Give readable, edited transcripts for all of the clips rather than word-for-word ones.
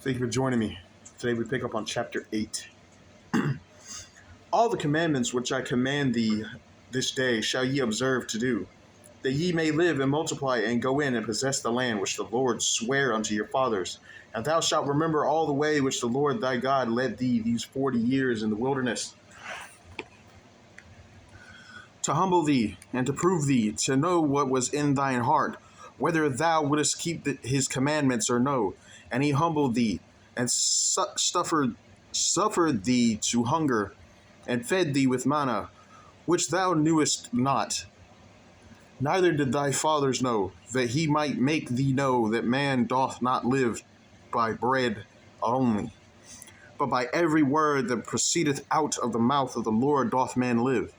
Thank you for joining me. Today we pick up on chapter 8. All the commandments which I command thee this day shall ye observe to do, that ye may live and multiply and go in and possess the land which the Lord sware unto your fathers. And thou shalt remember all the way which the Lord thy God led thee these 40 years in the wilderness, to humble thee and to prove thee, to know what was in thine heart, whether thou wouldest keep his commandments or no. And he humbled thee, and suffered thee to hunger, and fed thee with manna, which thou knewest not, neither did thy fathers know, that he might make thee know that man doth not live by bread only, but by every word that proceedeth out of the mouth of the Lord doth man live.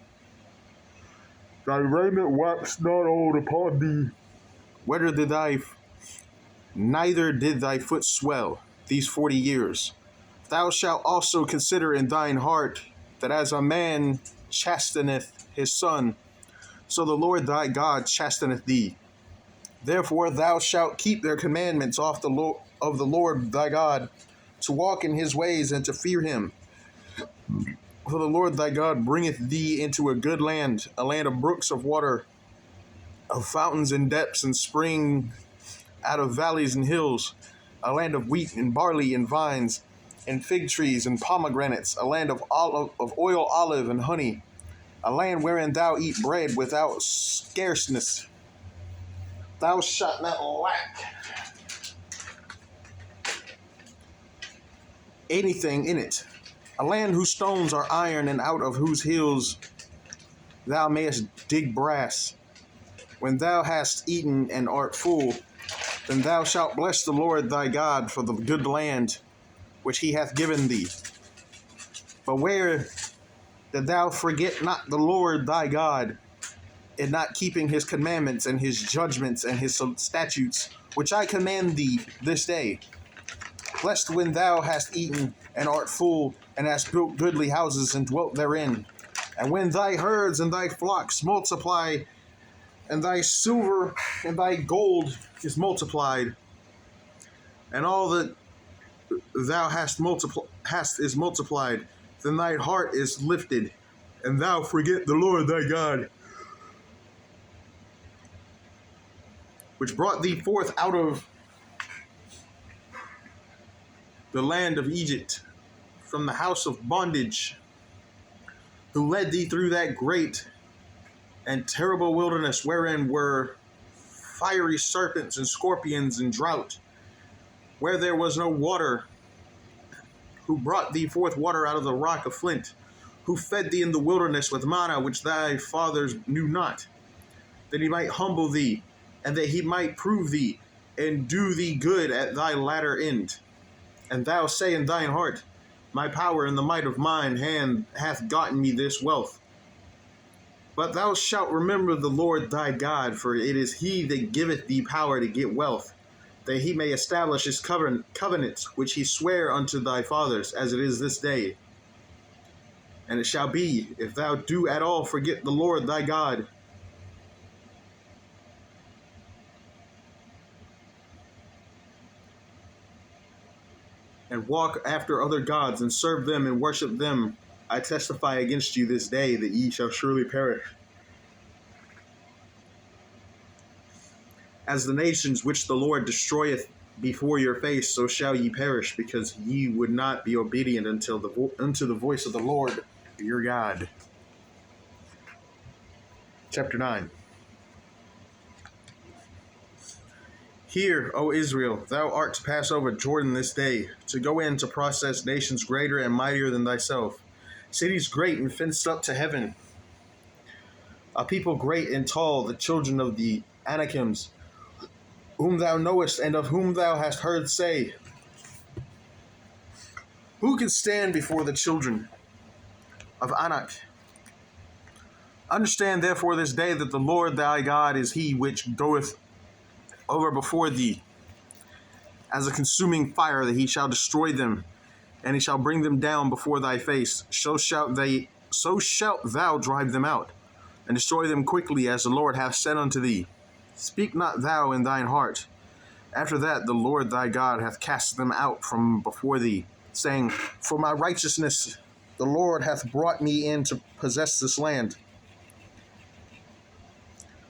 Thy raiment waxed not old upon thee, neither did thy foot swell these 40 years. Thou shalt also consider in thine heart that as a man chasteneth his son, so the Lord thy God chasteneth thee. Therefore thou shalt keep their commandments of the Lord thy God, to walk in his ways and to fear him. For the Lord thy God bringeth thee into a good land, a land of brooks of water, of fountains and depths and spring out of valleys and hills, a land of wheat and barley and vines and fig trees and pomegranates, a land of oil, olive, and honey, a land wherein thou eat bread without scarceness. Thou shalt not lack anything in it. A land whose stones are iron, and out of whose hills thou mayest dig brass. When thou hast eaten and art full, then thou shalt bless the Lord thy God for the good land which he hath given thee. Beware that thou forget not the Lord thy God, in not keeping his commandments and his judgments and his statutes, which I command thee this day. Lest when thou hast eaten and art full, and hast built goodly houses and dwelt therein, and when thy herds and thy flocks multiply, and thy silver and thy gold is multiplied, and all that thou hast is multiplied, then thy heart is lifted, and thou forget the Lord thy God, which brought thee forth out of the land of Egypt, from the house of bondage, who led thee through that great and terrible wilderness, wherein were fiery serpents and scorpions and drought, where there was no water, who brought thee forth water out of the rock of flint, who fed thee in the wilderness with manna which thy fathers knew not, that he might humble thee, and that he might prove thee, and do thee good at thy latter end. And thou say in thine heart, my power and the might of mine hand hath gotten me this wealth. But thou shalt remember the Lord thy God, for it is he that giveth thee power to get wealth, that he may establish his covenant, which he sware unto thy fathers, as it is this day. And it shall be, if thou do at all forget the Lord thy God, and walk after other gods, and serve them and worship them, I testify against you this day that ye shall surely perish. As the nations which the Lord destroyeth before your face, so shall ye perish, because ye would not be obedient unto the voice of the Lord your God. Chapter 9. Hear, O Israel, thou art to pass over Jordan this day, to go in to possess nations greater and mightier than thyself, cities great and fenced up to heaven, a people great and tall, the children of the Anakims, whom thou knowest, and of whom thou hast heard say, who can stand before the children of Anak? Understand therefore this day that the Lord thy God is he which goeth over before thee as a consuming fire, that he shall destroy them, and he shall bring them down before thy face. So shalt thou drive them out, and destroy them quickly, as the Lord hath said unto thee. Speak not thou in thine heart, After that, the Lord thy God hath cast them out from before thee, saying, For my righteousness the Lord hath brought me in to possess this land.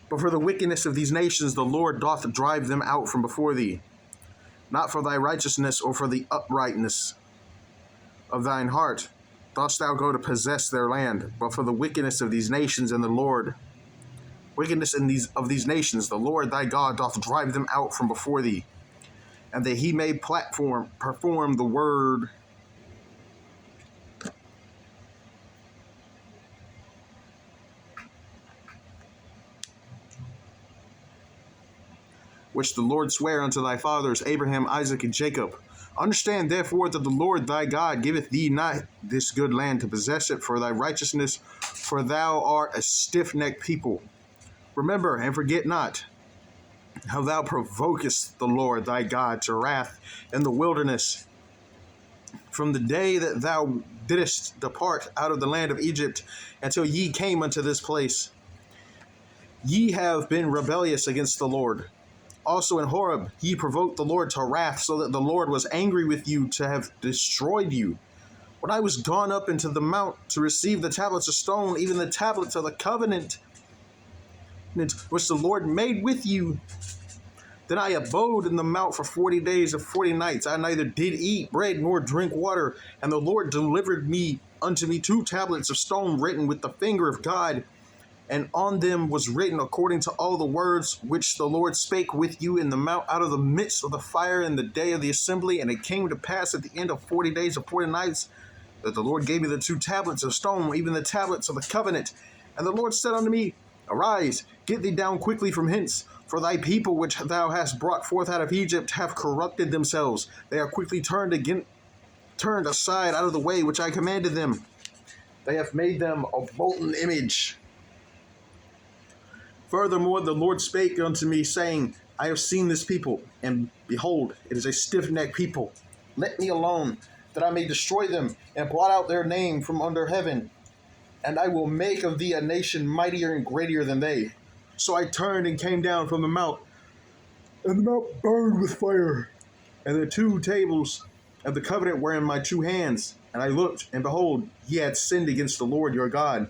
But for the wickedness of these nations the Lord doth drive them out from before thee, not for thy righteousness or for the uprightness of thine heart dost thou go to possess their land, but for the wickedness of these nations and the Lord. Wickedness of these nations, the Lord thy God doth drive them out from before thee, and that he may perform the word which the Lord sware unto thy fathers, Abraham, Isaac, and Jacob. Understand therefore that the Lord thy God giveth thee not this good land to possess it for thy righteousness, for thou art a stiff-necked people. Remember and forget not how thou provokest the Lord thy God to wrath in the wilderness, from the day that thou didst depart out of the land of Egypt until ye came unto this place. Ye have been rebellious against the Lord. Also in Horeb ye provoked the Lord to wrath, so that the Lord was angry with you to have destroyed you. When I was gone up into the mount to receive the tablets of stone, even the tablets of the covenant which the Lord made with you, then I abode in the mount for 40 days and 40 nights. I neither did eat bread nor drink water, and the Lord delivered unto me 2 tablets of stone written with the finger of God, and on them was written according to all the words which the Lord spake with you in the mount out of the midst of the fire in the day of the assembly. And it came to pass at the end of 40 days and 40 nights that the Lord gave me the 2 tablets of stone, even the tablets of the covenant. And the Lord said unto me, Arise, get thee down quickly from hence, for thy people which thou hast brought forth out of Egypt have corrupted themselves. They are quickly turned aside out of the way which I commanded them. They have made them a molten image. Furthermore, the Lord spake unto me, saying, I have seen this people, and behold, it is a stiff-necked people. Let me alone, that I may destroy them, and blot out their name from under heaven. And I will make of thee a nation mightier and greater than they. So I turned and came down from the mount, and the mount burned with fire, and the 2 tables of the covenant were in my 2 hands. And I looked, and behold, ye had sinned against the Lord your God,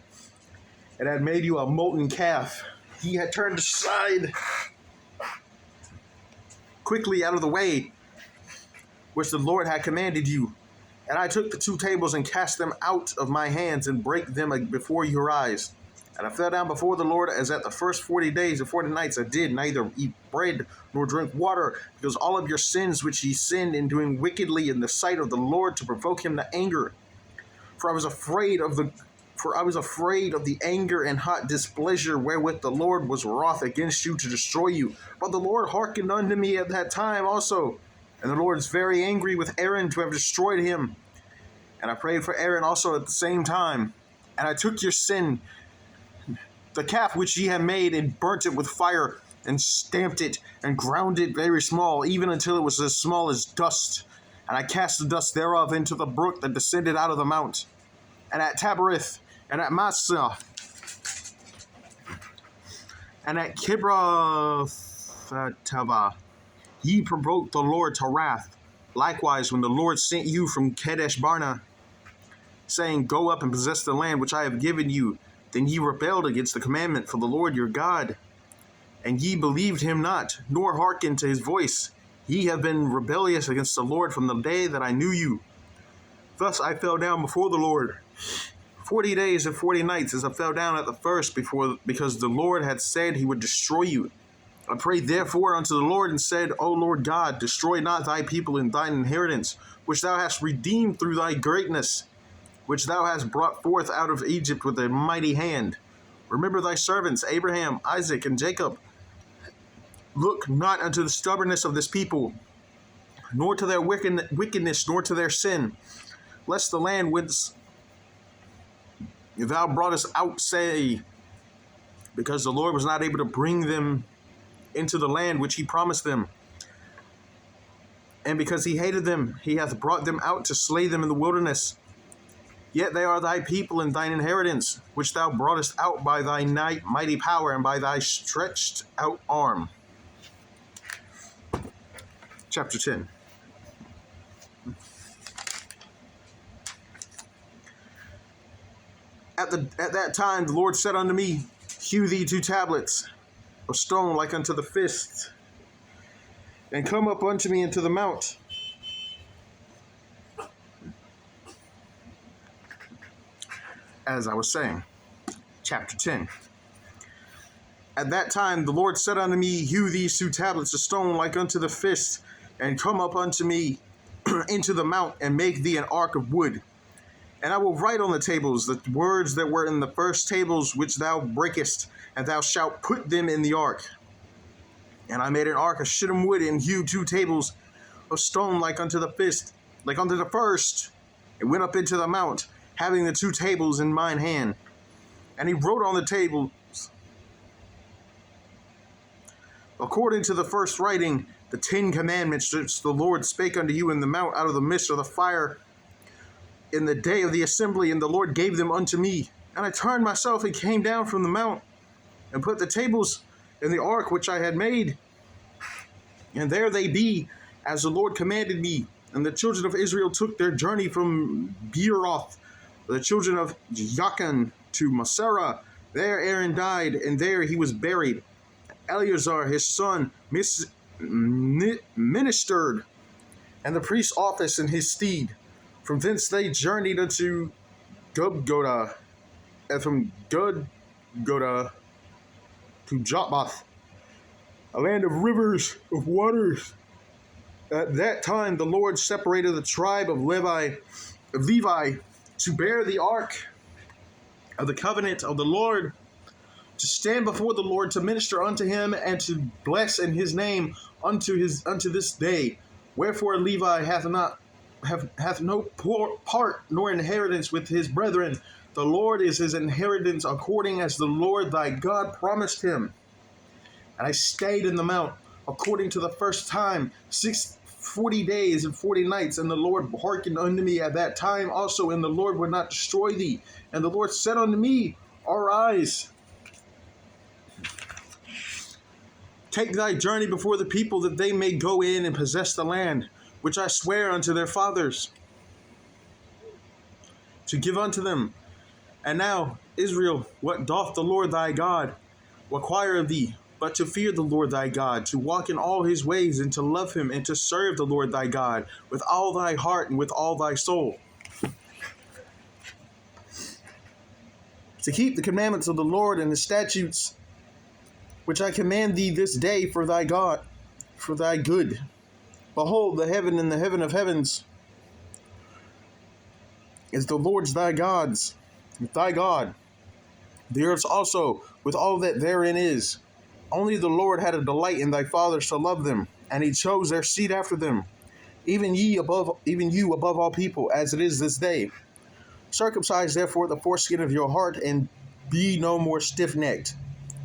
and had made you a molten calf. He had turned aside quickly out of the way which the Lord had commanded you. And I took the 2 tables and cast them out of my hands and brake them before your eyes. And I fell down before the Lord as at the first 40 days and 40 nights. I did neither eat bread nor drink water, because all of your sins which ye sinned in doing wickedly in the sight of the Lord to provoke him to anger. For I was afraid of the anger and hot displeasure wherewith the Lord was wroth against you to destroy you. But the Lord hearkened unto me at that time also. And the Lord is very angry with Aaron to have destroyed him. And I prayed for Aaron also at the same time. And I took your sin, the calf which ye have made, and burnt it with fire, and stamped it, and ground it very small, even until it was as small as dust. And I cast the dust thereof into the brook that descended out of the mount. And at Taberith, and at Massah, and at Kibroth-Hattaavah, ye provoked the Lord to wrath. Likewise, when the Lord sent you from Kadesh Barnea, saying, Go up and possess the land which I have given you, then ye rebelled against the commandment for the Lord your God. And ye believed him not, nor hearkened to his voice. Ye have been rebellious against the Lord from the day that I knew you. Thus I fell down before the Lord 40 days and 40 nights, as I fell down at the first because the Lord had said he would destroy you. I prayed therefore unto the Lord and said, O Lord God, destroy not thy people in thine inheritance, which thou hast redeemed through thy greatness, which thou hast brought forth out of Egypt with a mighty hand. Remember thy servants Abraham, Isaac, and Jacob. Look not unto the stubbornness of this people, nor to their wickedness, nor to their sin, lest the land whence thou broughtest out say, because the Lord was not able to bring them into the land which he promised them. And because he hated them, he hath brought them out to slay them in the wilderness. Yet they are thy people and thine inheritance, which thou broughtest out by thy mighty power and by thy stretched out arm. chapter 10. At that time the Lord said unto me, hew thee 2 tablets of stone like unto the fist, and come up unto me into the mount. As I was saying, chapter 10. At that time the Lord said unto me, hew these 2 tablets of stone like unto the fist, and come up unto me into the mount, and make thee an ark of wood. And I will write on the tables the words that were in the first tables which thou breakest, and thou shalt put them in the ark. And I made an ark of shittim wood, and hewed 2 tables of stone like unto the fist, like unto the first, and went up into the mount, having the 2 tables in mine hand. And he wrote on the tables, according to the first writing, the 10 commandments which the Lord spake unto you in the mount out of the midst of the fire in the day of the assembly, and the Lord gave them unto me. And I turned myself and came down from the mount, and put the tables in the ark which I had made. And there they be, as the Lord commanded me. And the children of Israel took their journey from Beeroth, the children of Jachan, to Masera. There Aaron died, and there he was buried. Eleazar his son ministered, and the priest's office in his stead. From thence they journeyed unto Gubgoda, and from Gudgoda to Jotbath, a land of rivers of waters. At that time the Lord separated the tribe of Levi to bear the ark of the covenant of the Lord, to stand before the Lord, to minister unto him, and to bless in his name unto this day. Wherefore Levi hath no part nor inheritance with his brethren. The Lord is his inheritance, according as the Lord thy God promised him. And I stayed in the mount according to the first time 40 days and 40 nights, and the Lord hearkened unto me at that time also, and the Lord would not destroy thee. And the Lord said unto me, arise, take thy journey before the people, that they may go in and possess the land, which I swear unto their fathers to give unto them. And now, Israel, what doth the Lord thy God require of thee, but to fear the Lord thy God, to walk in all his ways, and to love him, and to serve the Lord thy God with all thy heart and with all thy soul, to keep the commandments of the Lord and his statutes, which I command thee this day for thy God, for thy good. Behold, the heaven and the heaven of heavens is the Lord's thy God. The earth also, with all that therein is. Only the Lord had a delight in thy fathers to love them, and he chose their seed after them, even you above all people, as it is this day. Circumcise therefore the foreskin of your heart, and be no more stiff-necked.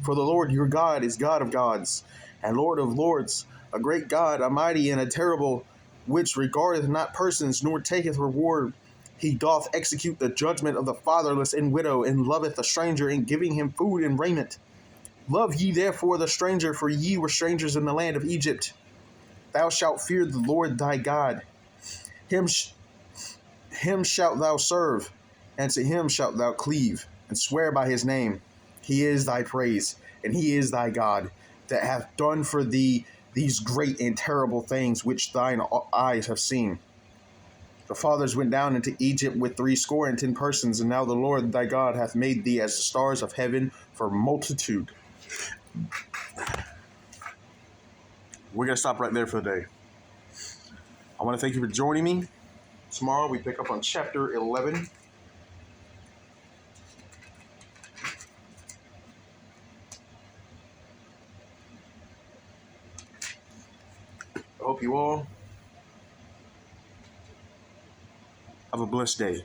For the Lord your God is God of gods, and Lord of lords, a great God, a mighty and a terrible, which regardeth not persons, nor taketh reward. He doth execute the judgment of the fatherless and widow, and loveth the stranger, in giving him food and raiment. Love ye therefore the stranger, for ye were strangers in the land of Egypt. Thou shalt fear the Lord thy God. Him shalt thou serve, and to him shalt thou cleave, and swear by his name. He is thy praise, and he is thy God, that hath done for thee these great and terrible things which thine eyes have seen. The fathers went down into Egypt with 70 persons, and now the Lord thy God hath made thee as the stars of heaven for multitude. We're going to stop right there for the day. I want to thank you for joining me. Tomorrow we pick up on chapter 11. I hope you all have a blessed day.